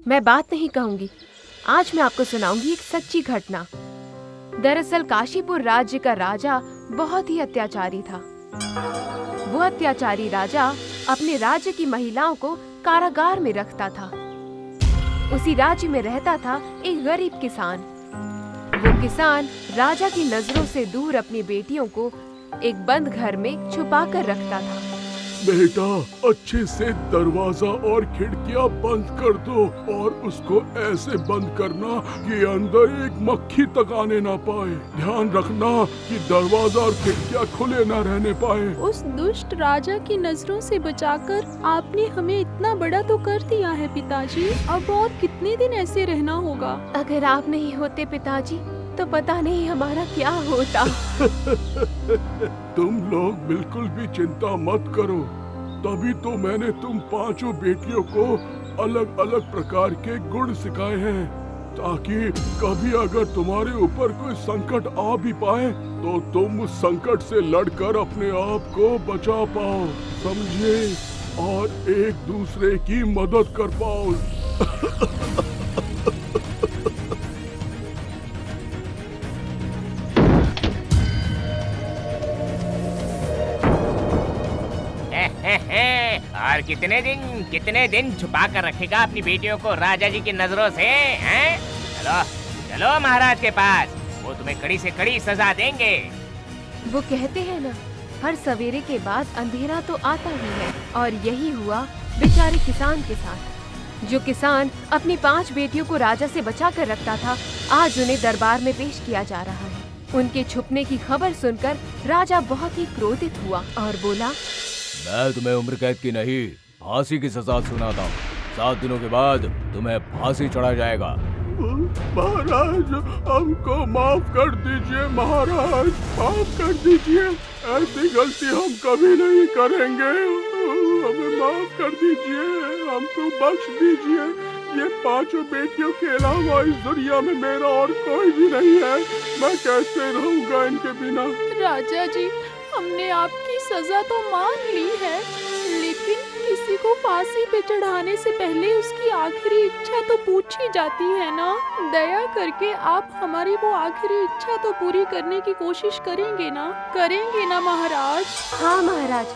मैं बात नहीं कहूंगी। आज मैं आपको सुनाऊंगी एक सच्ची घटना। दरअसल काशीपुर राज्य का राजा बहुत ही अत्याचारी था। वो अत्याचारी राजा अपने राज्य की महिलाओं को कारागार में रखता था। उसी राज्य में रहता था एक गरीब किसान। वो किसान राजा की नजरों से दूर अपनी बेटियों को एक बंद घर में छुपा कर रखता था। बेटा, अच्छे से दरवाजा और खिड़कियां बंद कर दो और उसको ऐसे बंद करना कि अंदर एक मक्खी तक आने ना पाए। ध्यान रखना कि दरवाजा और खिड़कियां खुले ना रहने पाए। उस दुष्ट राजा की नजरों से बचाकर आपने हमें इतना बड़ा तो कर दिया है पिताजी। अब और कितने दिन ऐसे रहना होगा? अगर आप नहीं होते पिताजी तो पता नहीं हमारा क्या होता। तुम लोग बिल्कुल भी चिंता मत करो। तभी तो मैंने तुम पांचों बेटियों को अलग अलग प्रकार के गुण सिखाए हैं, ताकि कभी अगर तुम्हारे ऊपर कोई संकट आ भी पाए तो तुम उस संकट से लड़कर अपने आप को बचा पाओ, समझे? और एक दूसरे की मदद कर पाओ। और कितने दिन छुपा कर रखेगा अपनी बेटियों को राजा जी की नजरों से, हैं? चलो चलो महाराज के पास, वो तुम्हें कड़ी से कड़ी सजा देंगे। वो कहते हैं ना, हर सवेरे के बाद अंधेरा तो आता ही है। और यही हुआ बेचारे किसान के साथ। जो किसान अपनी 5 बेटियों को राजा से बचा कर रखता था, आज उन्हें दरबार में पेश किया जा रहा है। उनके छुपने की खबर सुनकर राजा बहुत ही क्रोधित हुआ और बोला, मैं तुम्हें उम्र कैद की नहीं, फांसी की सजा सुनाता हूँ। 7 दिनों के बाद तुम्हें फांसी चढ़ाया जाएगा। महाराज, हमको माफ कर दीजिए। महाराज, माफ कर दीजिए। ऐसी गलती हम कभी नहीं करेंगे। हमें माफ कर दीजिए, हमको बख्श दीजिए। ये 5 बेटियों के अलावा इस दुनिया में मेरा और कोई भी नहीं है। मैं कैसे रहूंगा इनके बिना? राजा जी, हमने आपकी सजा तो मान ली है, लेकिन किसी को फांसी पे चढ़ाने से पहले उसकी आखिरी इच्छा तो पूछी जाती है ना। दया करके आप हमारी वो आखिरी इच्छा तो पूरी करने की कोशिश करेंगे ना महाराज? हाँ महाराज,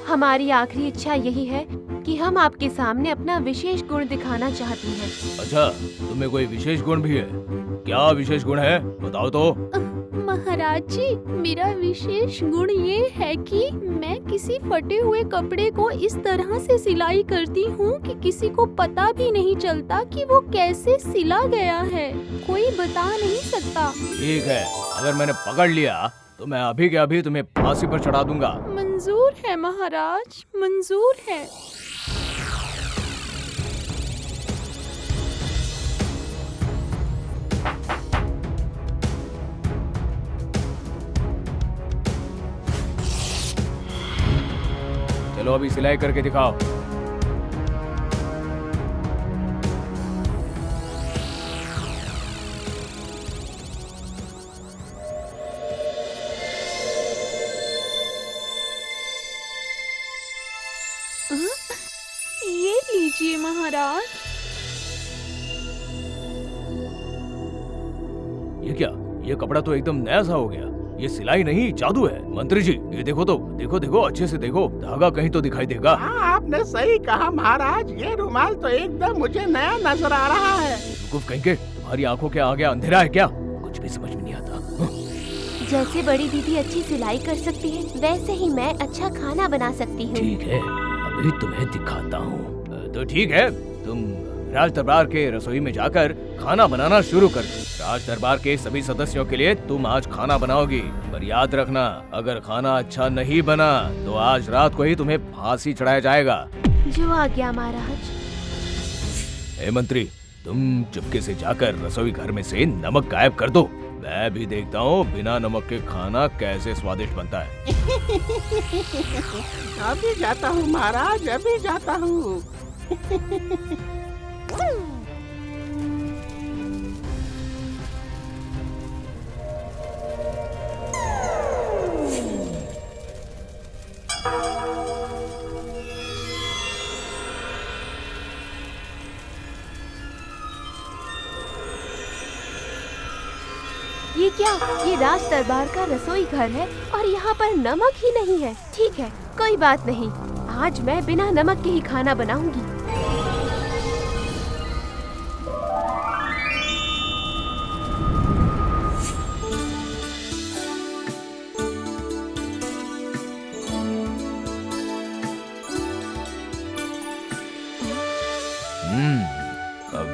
हमारी आखिरी इच्छा यही है कि हम आपके सामने अपना विशेष गुण दिखाना चाहती हैं। अच्छा, तुम्हें कोई विशेष गुण भी है? क्या विशेष गुण है, बताओ तो। महाराज जी, मेरा विशेष गुण ये है कि मैं किसी फटे हुए कपड़े को इस तरह से सिलाई करती हूँ कि किसी को पता भी नहीं चलता कि वो कैसे सिला गया है। कोई बता नहीं सकता। ठीक है, अगर मैंने पकड़ लिया तो मैं अभी के अभी तुम्हें फांसी पर चढ़ा दूंगा। मंजूर है महाराज, मंजूर है। चलो अभी सिलाई करके दिखाओ। ये लीजिए महाराज। ये क्या? ये कपड़ा तो एकदम नया सा हो गया। ये सिलाई नहीं, जादू है। मंत्री जी, ये देखो तो, देखो अच्छे से देखो, धागा कहीं तो दिखाई देगा। हाँ, आपने सही कहा महाराज। ये रुमाल तो एकदम मुझे नया नजर आ रहा है। बेवकूफ कहीं के, तुम्हारी आंखों के आगे अंधेरा है क्या? कुछ भी समझ में नहीं आता। जैसे बड़ी दीदी अच्छी सिलाई कर सकती है, वैसे ही मैं अच्छा खाना बना सकती हूँ। ठीक है, अभी तुम्हें दिखाता हूँ। तो ठीक है, तुम राज दरबार के रसोई में जाकर खाना बनाना शुरू कर दो। राज दरबार के सभी सदस्यों के लिए तुम आज खाना बनाओगी, पर याद रखना, अगर खाना अच्छा नहीं बना तो आज रात को ही तुम्हें फांसी चढ़ाया जाएगा। जो आ गया महाराज। हे मंत्री, तुम चुपके से जाकर रसोई घर में से नमक गायब कर दो। मैं भी देखता हूँ बिना नमक के खाना कैसे स्वादिष्ट बनता है। अभी जाता हूँ महाराज, अभी जाता हूँ। ये क्या? ये राज दरबार का रसोई घर है और यहाँ पर नमक ही नहीं है। ठीक है, कोई बात नहीं, आज मैं बिना नमक के ही खाना बनाऊंगी। अब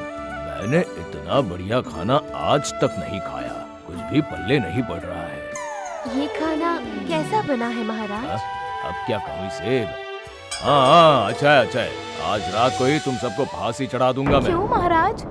मैंने इतना बढ़िया खाना आज तक नहीं खाया, कुछ भी पल्ले नहीं पड़ रहा है। ये खाना कैसा बना है महाराज? अब क्या कहूँ इसे? हाँ, अच्छा है, अच्छा है। आज रात को ही तुम सबको फांसी चढ़ा दूंगा मैं। क्यों महाराज?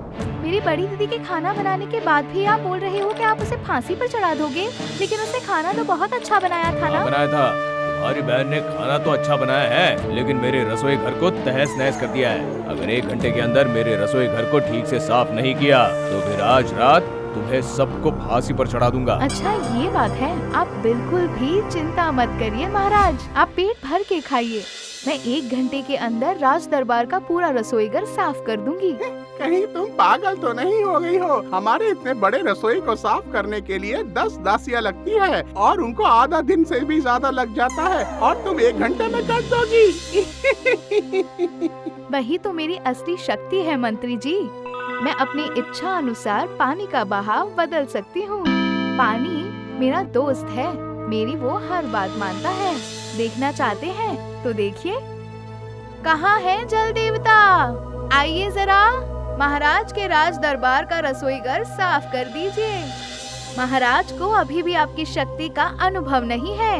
मेरी बड़ी दीदी के खाना बनाने के बाद भी आप बोल रहे हो कि आप उसे फांसी पर चढ़ा दोगे? लेकिन उसने खाना तो बहुत अच्छा बनाया था ना? बनाया था। तुम्हारी बहन ने खाना तो अच्छा बनाया है, लेकिन मेरे रसोई घर को तहस नहस कर दिया है। अगर 1 घंटे के अंदर मेरे रसोई घर को ठीक से साफ नहीं किया तो फिर आज रात तुम्हें सबको फांसी पर चढ़ा दूंगा। अच्छा ये बात है, आप बिल्कुल भी चिंता मत करिए महाराज, आप पेट भर के खाइए। मैं 1 घंटे के अंदर राज दरबार का पूरा रसोई घर साफ कर दूंगी। कहीं तुम पागल तो नहीं हो गई हो? हमारे इतने बड़े रसोई को साफ करने के लिए 10 दासियाँ लगती है और उनको आधा दिन से भी ज्यादा लग जाता है, और तुम 1 घंटे में कर दोगी। वही तो मेरी असली शक्ति है मंत्री जी। मैं अपनी इच्छा अनुसार पानी का बहाव बदल सकती हूँ। पानी मेरा दोस्त है, मेरी वो हर बात मानता है। देखना चाहते हैं तो देखिए। कहाँ है जल देवता? आइए जरा, महाराज के राज दरबार का रसोई घर साफ कर दीजिए। महाराज को अभी भी आपकी शक्ति का अनुभव नहीं है।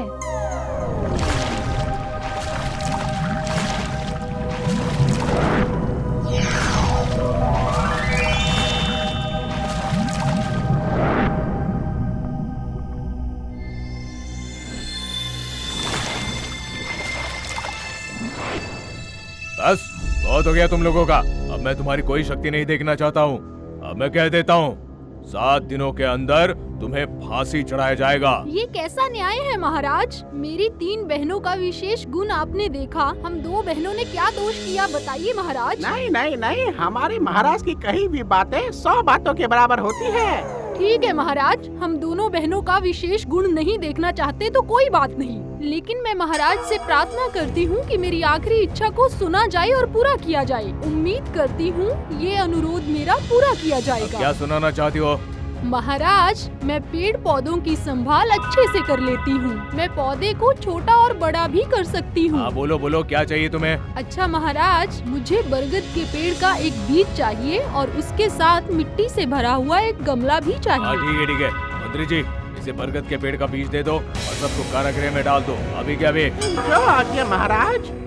बस बहुत हो गया तुम लोगों का। अब मैं तुम्हारी कोई शक्ति नहीं देखना चाहता हूँ। अब मैं कह देता हूँ, 7 दिनों के अंदर तुम्हें फांसी चढ़ाया जाएगा। ये कैसा न्याय है महाराज? मेरी 3 बहनों का विशेष गुण आपने देखा, हम 2 बहनों ने क्या दोष किया बताइए महाराज। नहीं नहीं नहीं, हमारे महाराज की कही भी बातें 100 बातों के बराबर होती है। ठीक है महाराज, हम दोनों बहनों का विशेष गुण नहीं देखना चाहते तो कोई बात नहीं, लेकिन मैं महाराज से प्रार्थना करती हूँ कि मेरी आखिरी इच्छा को सुना जाए और पूरा किया जाए। उम्मीद करती हूँ ये अनुरोध मेरा पूरा किया जाएगा। क्या सुनाना चाहती हो? महाराज, मैं पेड़ पौधों की संभाल अच्छे से कर लेती हूँ। मैं पौधे को छोटा और बड़ा भी कर सकती हूँ। हाँ बोलो बोलो, क्या चाहिए तुम्हें? अच्छा महाराज, मुझे बरगद के पेड़ का एक बीज चाहिए और उसके साथ मिट्टी से भरा हुआ एक गमला भी हाँ चाहिए। ठीक है मंत्री जी, इसे बरगद के पेड़ का बीज दे दो और सबको कारागृह में डाल दो। अभी क्या अभी? जो आज्ञा महाराज।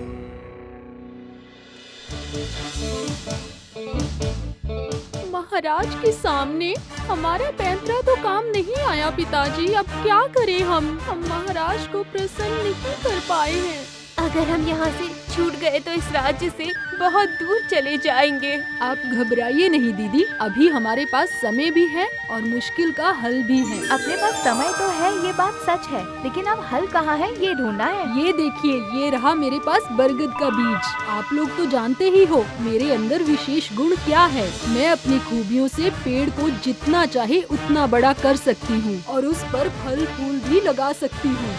महाराज के सामने हमारा पैंतरा तो काम नहीं आया पिताजी, अब क्या करें हम महाराज को प्रसन्न नहीं कर पाए हैं। अगर हम यहाँ से छूट गए तो इस राज्य से बहुत दूर चले जाएंगे। आप घबराइए नहीं दीदी, अभी हमारे पास समय भी है और मुश्किल का हल भी है। अपने पास समय तो है, ये बात सच है, लेकिन अब हल कहाँ है ये ढूंढना है। ये देखिए, ये रहा मेरे पास बरगद का बीज। आप लोग तो जानते ही हो मेरे अंदर विशेष गुण क्या है। मैं अपनी खूबियों से पेड़ को जितना चाहे उतना बड़ा कर सकती हूँ और उस पर फल फूल भी लगा सकती हूँ।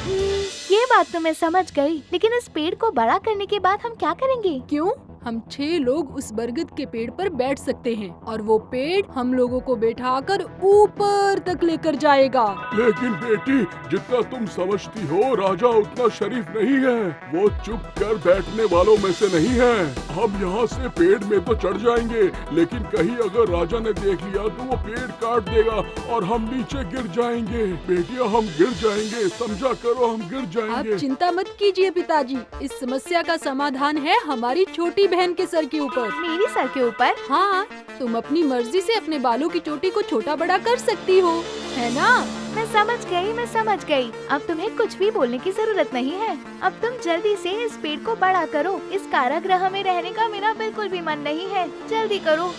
ये बात तो मैं समझ गई, लेकिन इस पेड़ को बड़ा करने के बाद हम क्या करेंगे? क्यों? हम 6 लोग उस बरगद के पेड़ पर बैठ सकते हैं और वो पेड़ हम लोगों को बैठाकर ऊपर तक लेकर जाएगा। लेकिन बेटी, जितना तुम समझती हो राजा उतना शरीफ नहीं है। वो चुप कर बैठने वालों में से नहीं है। हम यहाँ से पेड़ में तो चढ़ जाएंगे, लेकिन कहीं अगर राजा ने देख लिया तो वो पेड़ काट देगा और हम नीचे गिर जाएंगे। बेटिया, हम गिर जाएंगे, समझा करो, हम गिर आप जाएंगे। चिंता मत कीजिए पिताजी, इस समस्या का समाधान है हमारी छोटी बहन के सर के ऊपर। मेरी सर के ऊपर? हाँ, तुम अपनी मर्जी से अपने बालों की चोटी को छोटा बड़ा कर सकती हो, है ना? मैं समझ गई। अब तुम्हें कुछ भी बोलने की जरूरत नहीं है। अब तुम जल्दी से इस पेड़ को बड़ा करो। इस कारागृह में रहने का मेरा बिल्कुल भी मन नहीं है। जल्दी करो।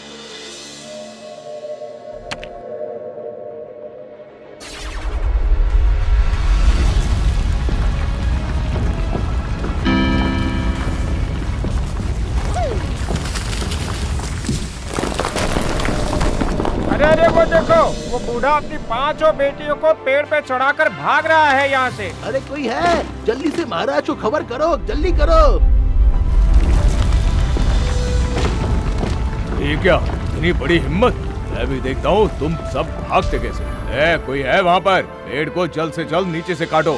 अरे अरे वो देखो, वो बूढ़ा अपनी 5 बेटियों को पेड़ पे चढ़ाकर भाग रहा है यहाँ से। अरे कोई है, जल्दी से महाराज को खबर करो, जल्दी करो। ये क्या, इतनी बड़ी हिम्मत। मैं भी देखता हूँ तुम सब भागते कैसे। कोई है वहाँ पर? पेड़ को जल्द से जल्द नीचे से काटो।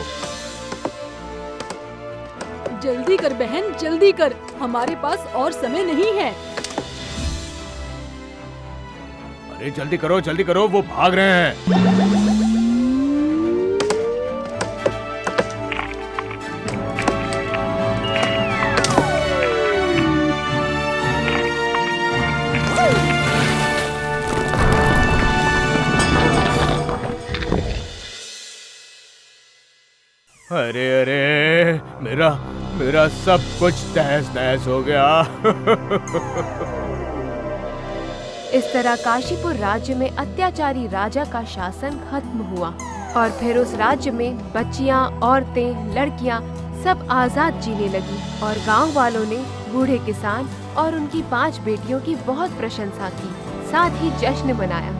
जल्दी कर बहन, जल्दी कर, हमारे पास और समय नहीं है। अरे जल्दी करो, वो भाग रहे हैं। अरे अरे, मेरा सब कुछ तहस नहस हो गया। इस तरह काशीपुर राज्य में अत्याचारी राजा का शासन खत्म हुआ और फिर उस राज्य में बच्चियां, औरतें, लड़कियां सब आजाद जीने लगी और गांव वालों ने बूढ़े किसान और उनकी 5 बेटियों की बहुत प्रशंसा की, साथ ही जश्न मनाया।